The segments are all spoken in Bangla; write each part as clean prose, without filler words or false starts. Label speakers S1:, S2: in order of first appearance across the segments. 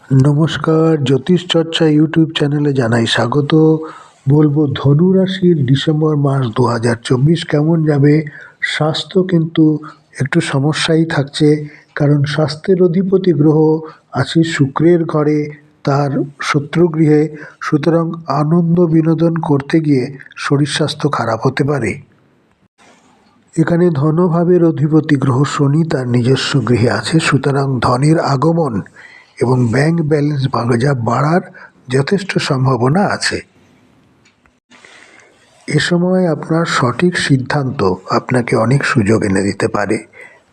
S1: নমস্কার, জ্যোতিষ চর্চা ইউটিউব চ্যানেলে জানাই স্বাগত। বলবো ধনু রাশির ডিসেম্বর মাস 2024 কেমন যাবে। স্বাস্থ্য কিন্তু একটু সমস্যাই থাকছে, কারণ স্বাস্থ্যের অধিপতি গ্রহ আছে শুক্রের ঘরে, তার শত্রুগৃহে। সুতরাং আনন্দ বিনোদন করতে গিয়ে শরীর স্বাস্থ্য খারাপ হতে পারে। এখানে ধনভাবের অধিপতি গ্রহ শনি তার নিজস্ব গৃহে আছে, সুতরাং ধনের আগমন এবং ব্যাংক ব্যালেন্স বাড়ার যথেষ্ট সম্ভাবনা আছে। এ সময় আপনার সঠিক সিদ্ধান্ত আপনাকে অনেক সুযোগ এনে দিতে পারে।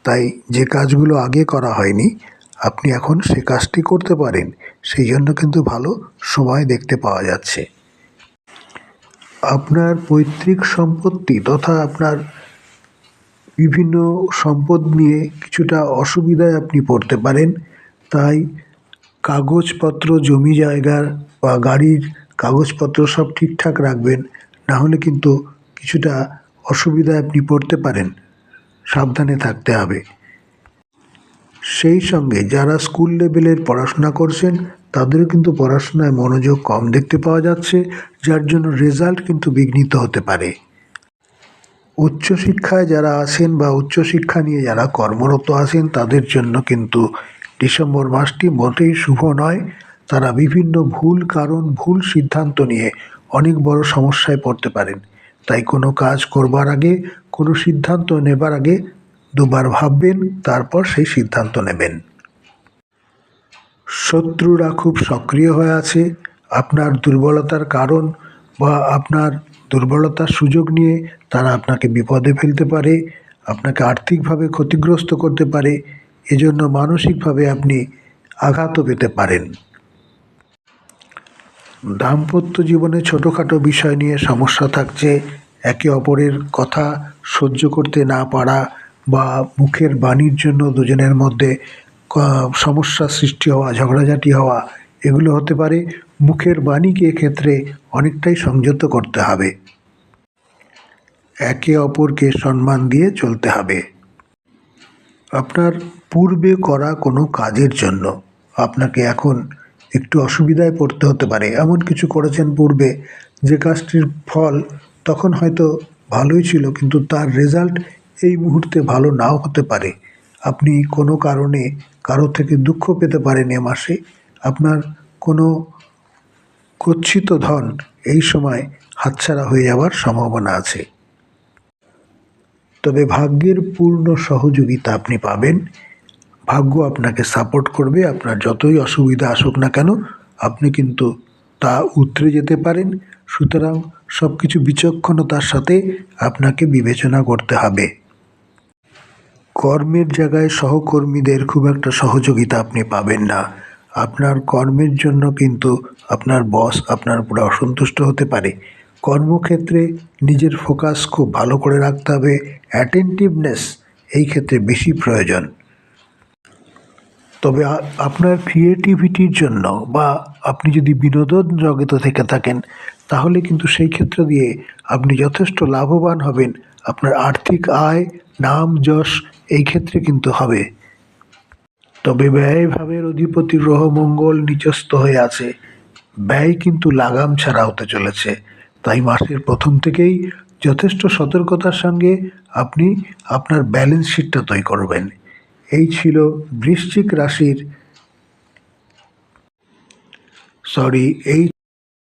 S1: তাই যে কাজগুলো আগে করা হয়নি, আপনি এখন সে কাজটি করতে পারেন। সেই জন্য কিন্তু ভালো সময় দেখতে পাওয়া যাচ্ছে। আপনার পৈতৃক সম্পত্তি তথা আপনার বিভিন্ন সম্পদ নিয়ে কিছুটা অসুবিধায় আপনি পড়তে পারেন। তাই কাগজপত্র, জমি জায়গার বা গাড়ির কাগজপত্র সব ঠিকঠাক রাখবেন, না হলে কিন্তু কিছুটা অসুবিধায় আপনি পড়তে পারেন। সাবধানে থাকতে হবে। সেই সঙ্গে যারা স্কুল লেভেলের পড়াশোনা করছেন, তাদেরও কিন্তু পড়াশোনায় মনোযোগ কম দেখতে পাওয়া যাচ্ছে, যার জন্য রেজাল্ট কিন্তু বিঘ্নিত হতে পারে। উচ্চশিক্ষায় যারা আছেন বা উচ্চশিক্ষা নিয়ে যারা কর্মরত আছেন, তাদের জন্য কিন্তু ডিসেম্বর মাসটি মোটেই শুভ নয়। তারা বিভিন্ন ভুল সিদ্ধান্ত নিয়ে অনেক বড় সমস্যায় পড়তে পারেন। তাই কোনো কাজ করবার আগে, কোনো সিদ্ধান্ত নেবার আগে দুবার ভাববেন, তারপর সেই সিদ্ধান্ত নেবেন। শত্রুরা খুব সক্রিয় হয়ে আছে। আপনার দুর্বলতার কারণ বা আপনার দুর্বলতার সুযোগ নিয়ে তারা আপনাকে বিপদে ফেলতে পারে, আপনাকে আর্থিকভাবে ক্ষতিগ্রস্ত করতে পারে। এজন্য মানসিকভাবে আপনি আঘাতও পেতে পারেন। দাম্পত্য জীবনে ছোটোখাটো বিষয় নিয়ে সমস্যা থাকছে। একে অপরের কথা সহ্য করতে না পারা বা মুখের বাণীর জন্য দুজনের মধ্যে সমস্যা সৃষ্টি হওয়া, ঝগড়াঝাটি হওয়া, এগুলো হতে পারে। মুখের বাণীকে এক্ষেত্রে অনেকটাই সংযত করতে হবে। একে অপরকে সম্মান দিয়ে চলতে হবে। আপনার পূর্বে করা কোনো কাজের জন্য আপনাকে এখন একটু অসুবিধায় পড়তে হতে পারে। এমন কিছু করেছেন পূর্বে যে কাজটির ফল তখন হয়তো ভালোই ছিল, কিন্তু তার রেজাল্ট এই মুহূর্তে ভালো নাও হতে পারে। আপনি কোনো কারণে কারো থেকে দুঃখ পেতে পারেন। এ মাসে আপনার কোনো গচ্ছিত ধন এই সময় হাতছাড়া হয়ে যাওয়ার সম্ভাবনা আছে। তবে ভাগ্যের পূর্ণ সহযোগিতা আপনি পাবেন। ভাগ্য আপনাকে সাপোর্ট করবে। আপনার যতই অসুবিধা আসুক না কেন, আপনি কিন্তু তা উতরে যেতে পারেন। সুতরাং সব কিছু বিচক্ষণতার সাথে আপনাকে বিবেচনা করতে হবে। কর্মের জায়গায় সহকর্মীদের খুব একটা সহযোগিতা আপনি পাবেন না। আপনার কর্মের জন্য কিন্তু আপনার বস আপনার উপরে অসন্তুষ্ট হতে পারে। কর্মক্ষেত্রে নিজের ফোকাস খুব ভালো করে রাখতে হবে। অ্যাটেন্টিভনেস এই ক্ষেত্রে বেশি প্রয়োজন। তবে আপনার ক্রিয়েটিভিটির জন্য বা আপনি যদি বিনোদন জগতে থেকে থাকেন, তাহলে কিন্তু সেই ক্ষেত্র দিয়ে আপনি যথেষ্ট লাভবান হবেন। আপনার আর্থিক আয়, নাম, যশ এই ক্ষেত্রে কিন্তু হবে। তবে ব্যয়ভাবের অধিপতি গ্রহ মঙ্গল নিচস্থ হয়ে আছে। ব্যয় কিন্তু লাগাম ছাড়া হতে চলেছে। তাই মাসের প্রথম থেকেই যথেষ্ট সতর্কতার সঙ্গে আপনি আপনার ব্যালেন্স শিটটা তৈরি করবেন। এই ছিল বৃশ্চিক রাশির এই